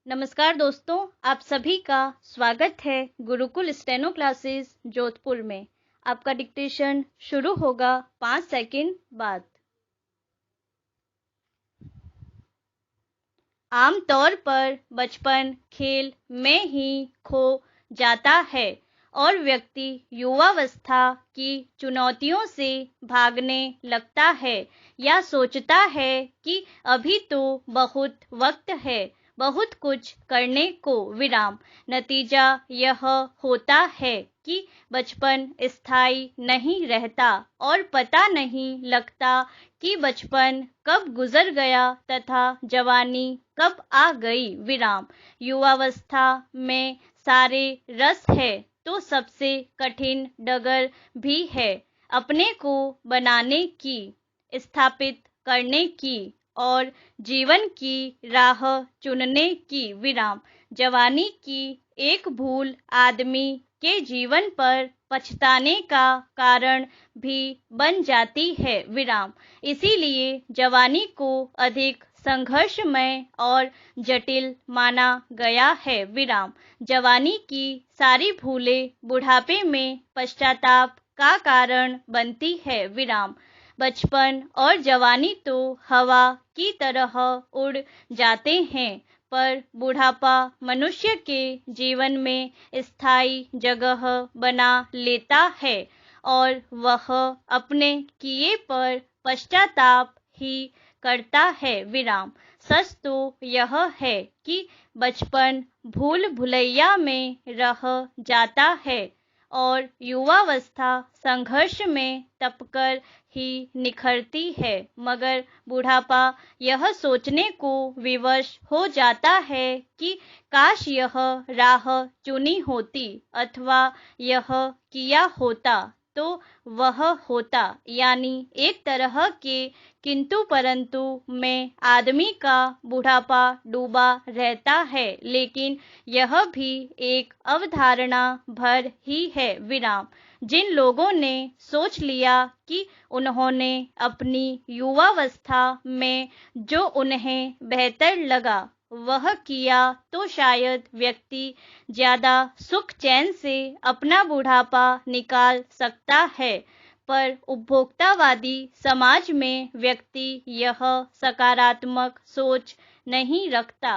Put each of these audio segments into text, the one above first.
नमस्कार दोस्तों, आप सभी का स्वागत है गुरुकुल स्टेनो क्लासेस जोधपुर में। आपका डिक्टेशन शुरू होगा 5 सेकंड बाद। आमतौर पर बचपन खेल में ही खो जाता है और व्यक्ति युवावस्था की चुनौतियों से भागने लगता है या सोचता है कि अभी तो बहुत वक्त है, बहुत कुछ करने को। नतीजा यह होता है कि बचपन स्थायी नहीं रहता और पता नहीं लगता कि बचपन कब गुजर गया तथा जवानी कब आ गई। युवावस्था में सारे रस है तो सबसे कठिन डगर भी है अपने को बनाने की, स्थापित करने की और जीवन की राह चुनने की। जवानी की एक भूल आदमी के जीवन पर पछताने का कारण भी बन जाती है। इसीलिए जवानी को अधिक संघर्षमय और जटिल माना गया है। जवानी की सारी भूलें बुढ़ापे में पश्चाताप का कारण बनती है। बचपन और जवानी तो हवा की तरह उड़ जाते हैं, पर बुढ़ापा मनुष्य के जीवन में स्थायी जगह बना लेता है और वह अपने किए पर पश्चाताप ही करता है। सच तो यह है कि बचपन भूल भुलैया में रह जाता है और युवावस्था संघर्ष में तपकर ही निखरती है, मगर बुढ़ापा यह सोचने को विवश हो जाता है कि काश यह राह चुनी होती अथवा यह किया होता तो वह होता। यानी एक तरह के किंतु परंतु में आदमी का बुढ़ापा डूबा रहता है, लेकिन यह भी एक अवधारणा भर ही है। जिन लोगों ने सोच लिया कि उन्होंने अपनी युवावस्था में जो उन्हें बेहतर लगा वह किया, तो शायद व्यक्ति ज्यादा सुख चैन से अपना बुढ़ापा निकाल सकता है, पर उपभोक्तावादी समाज में व्यक्ति यह सकारात्मक सोच नहीं रखता।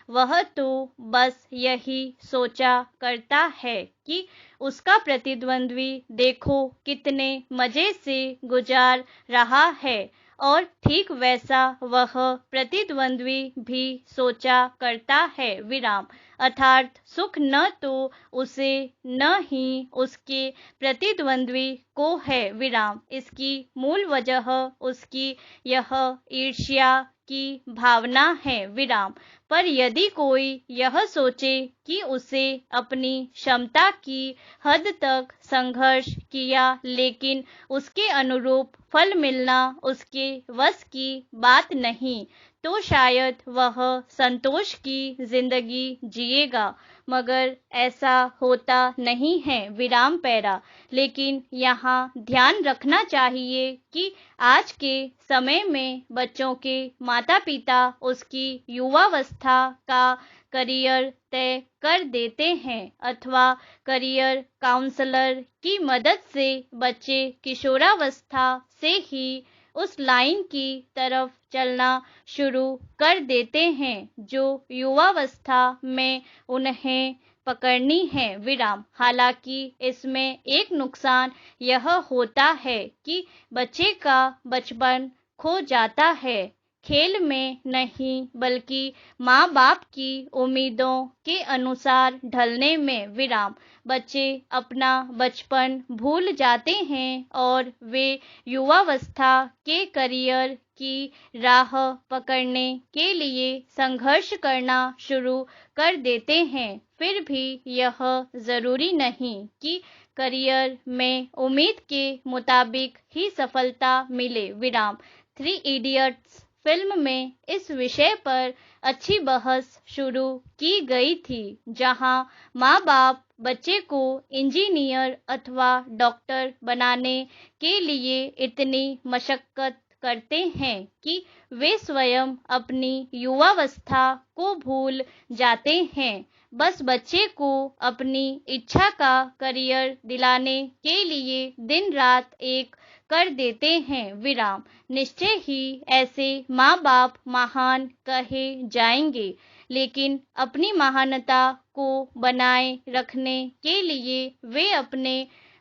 वह तो बस यही सोचा करता है कि उसका प्रतिद्वंद्वी देखो कितने मजे से गुजार रहा है, और ठीक वैसा वह प्रतिद्वंद्वी भी सोचा करता है। अर्थात सुख न तो उसे न ही उसके प्रतिद्वंद्वी को है। इसकी मूल वजह उसकी यह ईर्ष्या की भावना है। पर यदि कोई यह सोचे कि उसे अपनी क्षमता की हद तक संघर्ष किया लेकिन उसके अनुरूप फल मिलना उसके वश की बात नहीं, तो शायद वह संतोष की जिंदगी जिएगा, मगर ऐसा होता नहीं है। लेकिन यहाँ ध्यान रखना चाहिए कि आज के समय में बच्चों के माता पिता उसकी युवावस्था का करियर तय कर देते हैं अथवा करियर काउंसलर की मदद से बच्चे किशोरावस्था से ही उस लाइन की तरफ चलना शुरू कर देते हैं जो युवावस्था में उन्हें पकड़नी है। हालांकि इसमें एक नुकसान यह होता है कि बच्चे का बचपन खो जाता है, खेल में नहीं बल्कि माँ बाप की उम्मीदों के अनुसार ढलने में। बच्चे अपना बचपन भूल जाते हैं और वे युवावस्था के करियर की राह पकड़ने के लिए संघर्ष करना शुरू कर देते हैं। फिर भी यह जरूरी नहीं कि करियर में उम्मीद के मुताबिक ही सफलता मिले। 3 इडियट्स फिल्म में इस विषय पर अच्छी बहस शुरू की गई थी, जहां माँ बाप बच्चे को इंजीनियर अथवा डॉक्टर बनाने के लिए इतनी मशक्कत करते हैं कि वे स्वयं अपनी युवावस्था को भूल जाते हैं। बस बच्चे को अपनी इच्छा का करियर दिलाने के लिए दिन रात एक कर देते हैं। विराम। निश्चय ही ऐसे माँ बाप महान कहे जाएंगे, लेकिन अपनी महानता को बनाए रखने के लिए वे अपने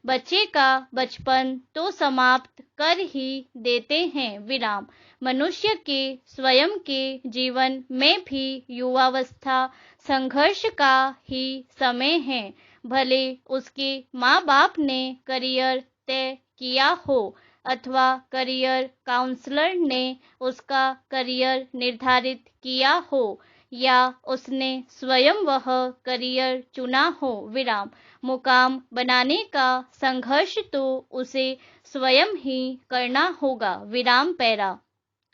बच्चे का बचपन तो समाप्त कर ही देते हैं। विराम। मनुष्य के स्वयं के जीवन में भी युवावस्था संघर्ष का ही समय है। भले उसके माँ बाप ने करियर तय किया हो अथवा करियर काउंसलर ने उसका करियर निर्धारित किया हो या उसने स्वयं वह करियर चुना हो। विराम। मुकाम बनाने का संघर्ष तो उसे स्वयं ही करना होगा। विराम। पैरा।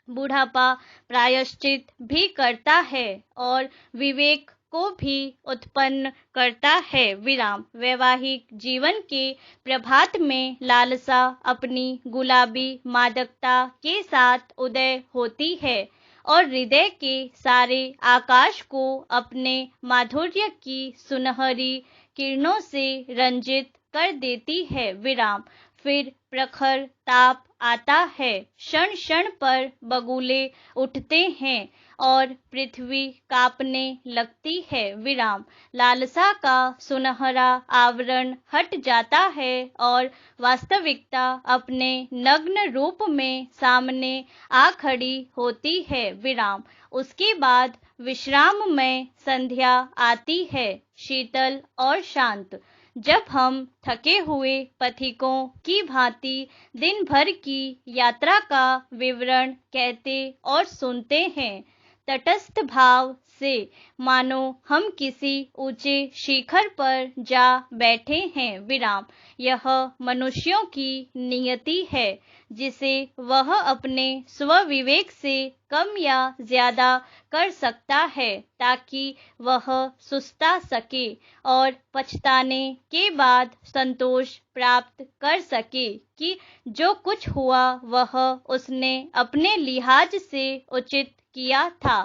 बुढ़ापा प्रायश्चित भी करता है और विवेक को भी उत्पन्न करता है। विराम। वैवाहिक जीवन के प्रभात में लालसा अपनी गुलाबी मादकता के साथ उदय होती है और हृदय के सारे आकाश को अपने माधुर्य की सुनहरी किरणों से रंजित कर देती है। विराम। फिर प्रखर ताप आता है, क्षण क्षण पर बगुले उठते हैं और पृथ्वी कांपने लगती है। विराम। लालसा का सुनहरा आवरण हट जाता है और वास्तविकता अपने नग्न रूप में सामने आ खड़ी होती है। विराम। उसके बाद विश्राम में संध्या आती है, शीतल और शांत। जब हम थके हुए पथिकों की भांति दिन भर की यात्रा का विवरण कहते और सुनते हैं, तटस्थ भाव से, मानो हम किसी ऊंचे शिखर पर जा बैठे हैं। विराम। यह मनुष्यों की नियति है जिसे वह अपने स्वविवेक से कम या ज्यादा कर सकता है ताकि वह सुस्ता सके और पछताने के बाद संतोष प्राप्त कर सके कि जो कुछ हुआ वह उसने अपने लिहाज से उचित किया था।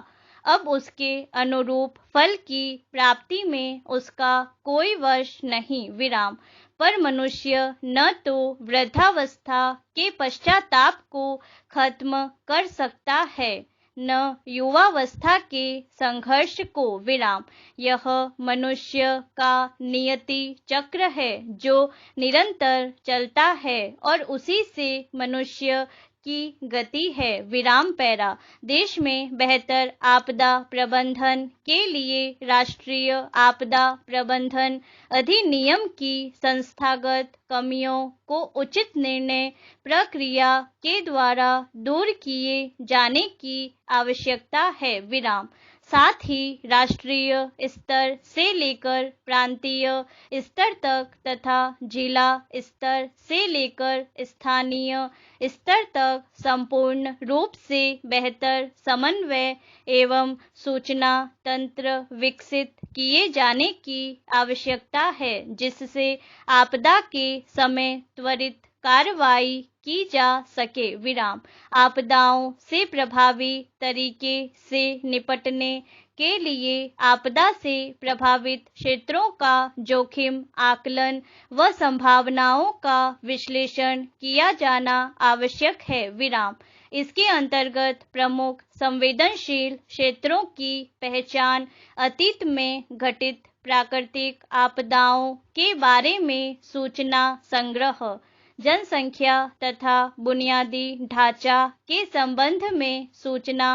अब उसके अनुरूप फल की प्राप्ति में उसका कोई वश नहीं। विराम। पर मनुष्य न तो वृद्धावस्था के पश्चाताप को खत्म कर सकता है न युवावस्था के संघर्ष को। विराम। यह मनुष्य का नियति चक्र है जो निरंतर चलता है और उसी से मनुष्य की गति है। विराम। पैरा। देश में बेहतर आपदा प्रबंधन के लिए राष्ट्रीय आपदा प्रबंधन अधिनियम की संस्थागत कमियों को उचित निर्णय प्रक्रिया के द्वारा दूर किए जाने की आवश्यकता है। विराम। साथ ही राष्ट्रीय स्तर से लेकर प्रांतीय स्तर तक तथा जिला स्तर से लेकर स्थानीय स्तर तक संपूर्ण रूप से बेहतर समन्वय एवं सूचना तंत्र विकसित किए जाने की आवश्यकता है जिससे आपदा के समय त्वरित कार्रवाई की जा सके। विराम। आपदाओं से प्रभावी तरीके से निपटने के लिए आपदा से प्रभावित क्षेत्रों का जोखिम आकलन व संभावनाओं का विश्लेषण किया जाना आवश्यक है। विराम। इसके अंतर्गत प्रमुख संवेदनशील क्षेत्रों की पहचान, अतीत में घटित प्राकृतिक आपदाओं के बारे में सूचना संग्रह, जनसंख्या तथा बुनियादी ढांचा के संबंध में सूचना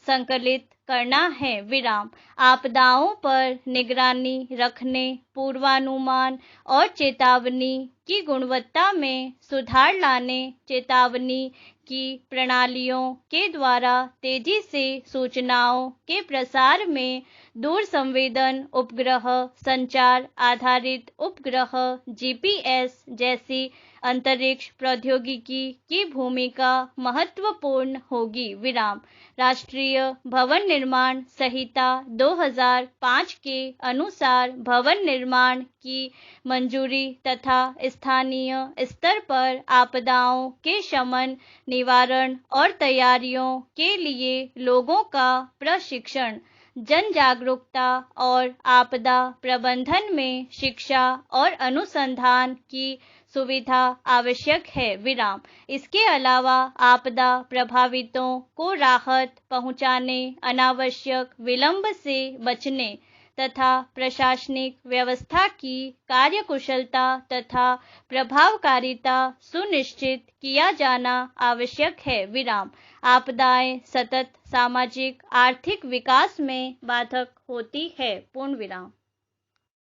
संकलित करना है। विराम। आपदाओं पर निगरानी रखने, पूर्वानुमान और चेतावनी की गुणवत्ता में सुधार लाने, चेतावनी की प्रणालियों के द्वारा तेजी से सूचनाओं के प्रसार में दूर संवेदन उपग्रह, संचार आधारित उपग्रह, जीपीएस जैसी अंतरिक्ष प्रौद्योगिकी की भूमिका महत्वपूर्ण होगी। विराम। राष्ट्रीय भवन निर्माण संहिता 2005 के अनुसार भवन निर्माण की मंजूरी तथा स्थानीय स्तर पर आपदाओं के शमन, निवारण और तैयारियों के लिए लोगों का प्रशिक्षण, जन जागरूकता और आपदा प्रबंधन में शिक्षा और अनुसंधान की सुविधा आवश्यक है। विराम। इसके अलावा आपदा प्रभावितों को राहत पहुंचाने, अनावश्यक विलंब से बचने तथा प्रशासनिक व्यवस्था की कार्यकुशलता तथा प्रभावकारिता सुनिश्चित किया जाना आवश्यक है। विराम। आपदाएं सतत सामाजिक आर्थिक विकास में बाधक होती है। पूर्ण विराम।